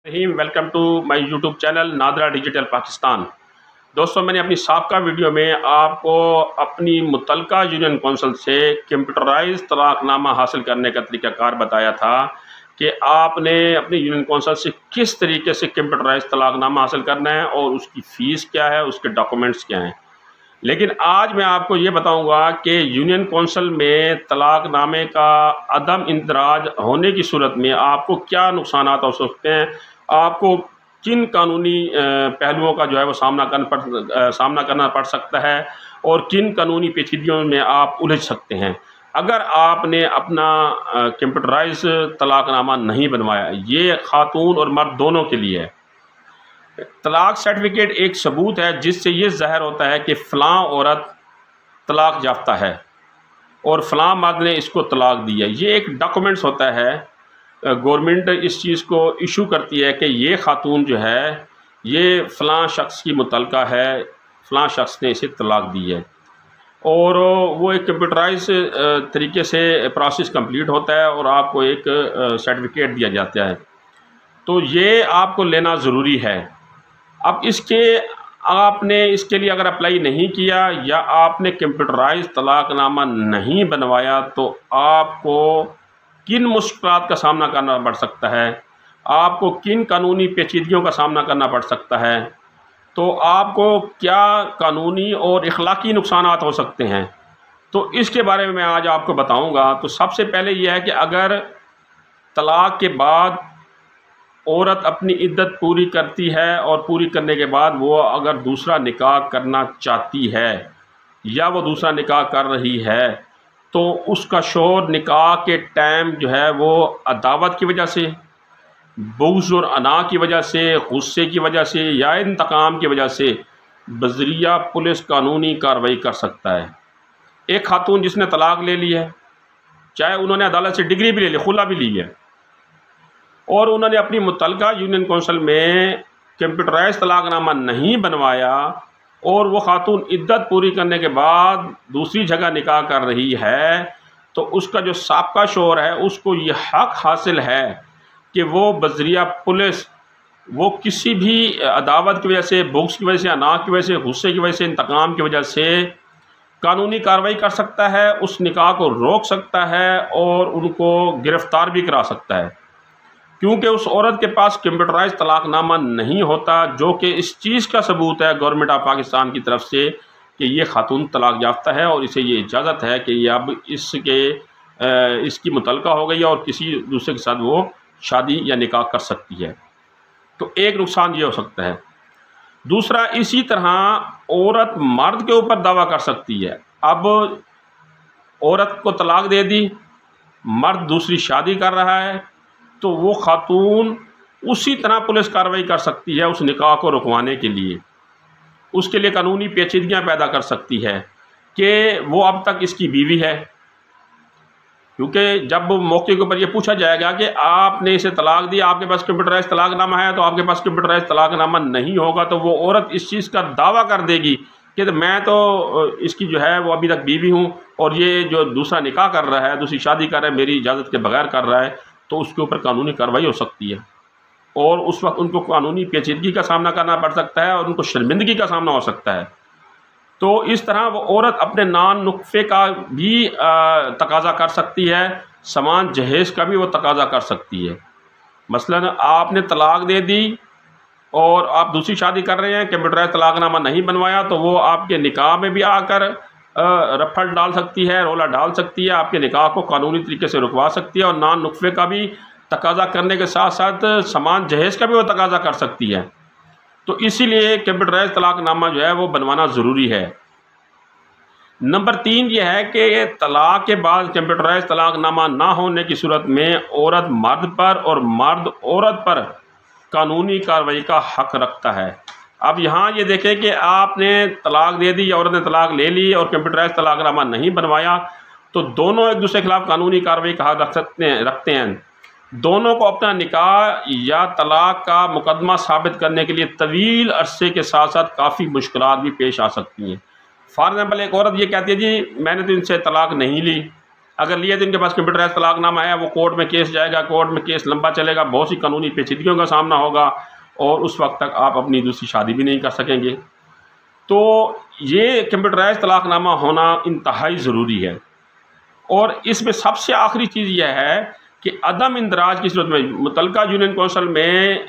Welcome to my YouTube channel NADRA digital Pakistan. दोस्तों, मैंने अपनी साबका वीडियो में आपको अपनी मुतलका यूनियन कौंसिल से कंप्यूटराइज तलाकनामा हासिल करने का तरीक़ाकार बताया था कि आपने अपनी यूनियन कौंसिल से किस तरीके से कंप्यूटराइज तलाकनामा हासिल करना है और उसकी फ़ीस क्या है, उसके डॉक्यूमेंट्स क्या हैं। लेकिन आज मैं आपको ये बताऊंगा कि यूनियन कौंसिल में तलाकनामे का अदम इंदराज होने की सूरत में आपको क्या नुकसान हो सकते हैं, आपको किन कानूनी पहलुओं का जो है वो सामना करना पड़ सकता है और किन कानूनी पेचीदगियों में आप उलझ सकते हैं अगर आपने अपना कंप्यूटराइज तलाकनामा नहीं बनवाया। ये खातून और मर्द दोनों के लिए है। तलाक सर्टिफिकेट एक सबूत है जिससे ये ज़ाहिर होता है कि फ़लाँ औरत तलाक याफ्ता है और फ़लाँ मर्द ने इसको तलाक दी है। ये एक डॉक्यूमेंट्स होता है। गवर्नमेंट इस चीज़ को इशू करती है कि ये खातून जो है ये फ़लाँ शख्स की मुतलका है, फ़लाँ शख्स ने इसे तलाक दी है, और वो एक कंप्यूटराइज तरीके से प्रोसेस कंप्लीट होता है और आपको एक सर्टिफिकेट दिया जाता है। तो ये आपको लेना ज़रूरी है। अब आपने इसके लिए अगर अप्लाई नहीं किया या आपने कंप्यूटराइज तलाकनामा नहीं बनवाया तो आपको किन मुश्किलात का सामना करना पड़ सकता है, आपको किन कानूनी पेचीदगियों का सामना करना पड़ सकता है, तो आपको क्या कानूनी और इखलाकी नुकसानात हो सकते हैं। तो इसके बारे में मैं आज आपको बताऊंगा। तो सबसे पहले यह है कि अगर तलाक के बाद औरत अपनी इद्दत पूरी करती है और पूरी करने के बाद वो अगर दूसरा निकाह करना चाहती है या वो दूसरा निकाह कर रही है तो उसका शौहर निकाह के टाइम जो है वो अदावत की वजह से, बुग़्ज़ और अना की वजह से, गुस्से की वजह से या इंतकाम की वजह से बज़रिया पुलिस कानूनी कार्रवाई कर सकता है। एक खातून जिसने तलाक ले ली है, चाहे उन्होंने अदालत से डिग्री भी ले ली, खुला भी ली है, और उन्होंने अपनी मुतलका यूनियन कौंसिल में कंप्यूटराइज तलाकनामा नहीं बनवाया और वो खातून इद्दत पूरी करने के बाद दूसरी जगह निकाह कर रही है, तो उसका जो साबका शौहर है उसको ये हक़ हासिल है कि वो बज़रिया पुलिस वो किसी भी अदावत की वजह से, बुग़्ज़ की वजह से, अना की वजह से, गुस्से की वजह से, इंतकाम की वजह से कानूनी कार्रवाई कर सकता है, उस निकाह को रोक सकता है और उनको गिरफ़्तार भी करा सकता है, क्योंकि उस औरत के पास कंप्यूटराइज तलाकनामा नहीं होता, जो कि इस चीज़ का सबूत है गवर्नमेंट ऑफ पाकिस्तान की तरफ से कि ये खातून तलाक याफ्ता है और इसे ये इजाज़त है कि ये अब इसकी मुतलका हो गई है और किसी दूसरे के साथ वो शादी या निकाह कर सकती है। तो एक नुकसान ये हो सकता है। दूसरा, इसी तरह औरत मर्द के ऊपर दावा कर सकती है। अब औरत को तलाक दे दी, मर्द दूसरी शादी कर रहा है, तो वो खातून उसी तरह पुलिस कार्रवाई कर सकती है उस निकाह को रुकवाने के लिए। उसके लिए कानूनी पेचीदगियाँ पैदा कर सकती है कि वो अब तक इसकी बीवी है, क्योंकि जब मौके के ऊपर ये पूछा जाएगा कि आपने इसे तलाक दिया, आपके पास कंप्यूटराइज तलाकनामा है, तो आपके पास कंप्यूटराइज तलाकनामा नहीं होगा तो वो औरत इस चीज़ का दावा कर देगी कि मैं तो इसकी जो है वो अभी तक बीवी हूँ और ये जो दूसरा निकाह कर रहा है, दूसरी शादी कर रहा है, मेरी इजाज़त के बगैर कर रहा है, तो उसके ऊपर कानूनी कार्रवाई हो सकती है और उस वक्त उनको कानूनी पेचीदगी का सामना करना पड़ सकता है और उनको शर्मिंदगी का सामना हो सकता है। तो इस तरह वो औरत अपने नान नुक्फ़े का भी तकाज़ा कर सकती है, समान जहेज़ का भी वो तकाज़ा कर सकती है। मसलन आपने तलाक दे दी और आप दूसरी शादी कर रहे हैं, कंप्यूटराइज तलाकनामा नहीं बनवाया, तो वो आपके निकाह में भी आकर रफड़ डाल सकती है, रोला डाल सकती है, आपके निकाह को कानूनी तरीके से रुकवा सकती है और नान नुक्फ़े का भी तकाज़ा करने के साथ साथ समान जहेज़ का भी वो तकाज़ा कर सकती है। तो इसीलिए कंप्यूटराइज तलाकनामा जो है वो बनवाना ज़रूरी है। नंबर 3 ये है कि तलाक के बाद कंप्यूटराइज तलाकनामा ना होने की सूरत में औरत मर्द पर और मर्द औरत पर कानूनी कार्रवाई का हक़ रखता है। अब यहाँ ये देखें कि आपने तलाक दे दी या औरत ने तलाक ले ली और कंप्यूटराइज तलाकनामा नहीं बनवाया, तो दोनों एक दूसरे के खिलाफ कानूनी कार्रवाई का हक़ रखते हैं। दोनों को अपना निकाह या तलाक का मुकदमा साबित करने के लिए तवील अरसे के साथ साथ काफ़ी मुश्किलात भी पेश आ सकती हैं। फॉर एग्ज़ाम्पल, एक औरत ये कहती है जी मैंने तो इनसे तलाक नहीं ली, अगर लिए तो इनके पास कंप्यूटराइज तलाकनामा है, वो कोर्ट में केस जाएगा, कोर्ट में केस लंबा चलेगा, बहुत सी कानूनी पेचीदगियों का सामना होगा और उस वक्त तक आप अपनी दूसरी शादी भी नहीं कर सकेंगे। तो ये कंप्यूटराइज तलाकनामा होना इंतहाई ज़रूरी है। और इसमें सबसे आखिरी चीज़ यह है कि अदम इंदराज की सूरत में मुतल्लिका यूनियन कौंसिल में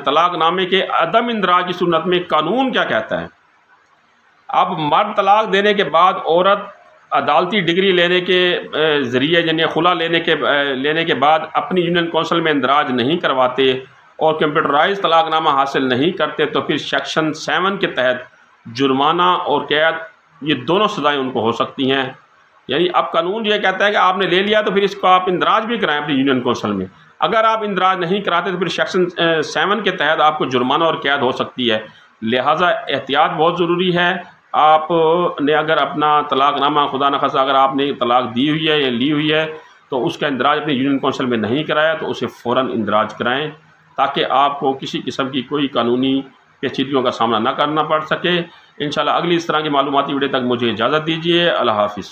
तलाकनामे के अदम इंदराज की सूरत में कानून क्या कहता है। अब मर्द तलाक देने के बाद औरत अदालती डिग्री लेने के ज़रिए यानी खुला लेने के बाद अपनी यूनियन कौंसिल में इंदराज नहीं करवाते और कंप्यूटराइज तलाकनामा हासिल नहीं करते तो फिर सेक्शन 7 के तहत जुर्माना और कैद ये दोनों सज़ाएँ उनको हो सकती हैं। यानी अब कानून ये कहता है कि आपने ले लिया तो फिर इसको आप इंदराज भी कराएं अपनी यूनियन कौंसिल में। अगर आप इंदराज नहीं कराते तो फिर सेक्शन 7 के तहत आपको जुर्माना और कैद हो सकती है। लिहाजा एहतियात बहुत ज़रूरी है। आपने अगर अपना तलाकनामा खुदा न खास्ता अगर आपने तलाक दी हुई है या ली हुई है तो उसका इंदराज अपनी यूनियन कौंसिल में नहीं कराया तो उसे फ़ौरन इंदराज कराएं ताकि आपको किसी किस्म की कोई कानूनी पेचीदगियों का सामना न करना पड़ सके। इंशाल्लाह अगली इस तरह की मालूमाती वीडियो तक मुझे इजाज़त दीजिए। अल्लाह हाफ़िज़।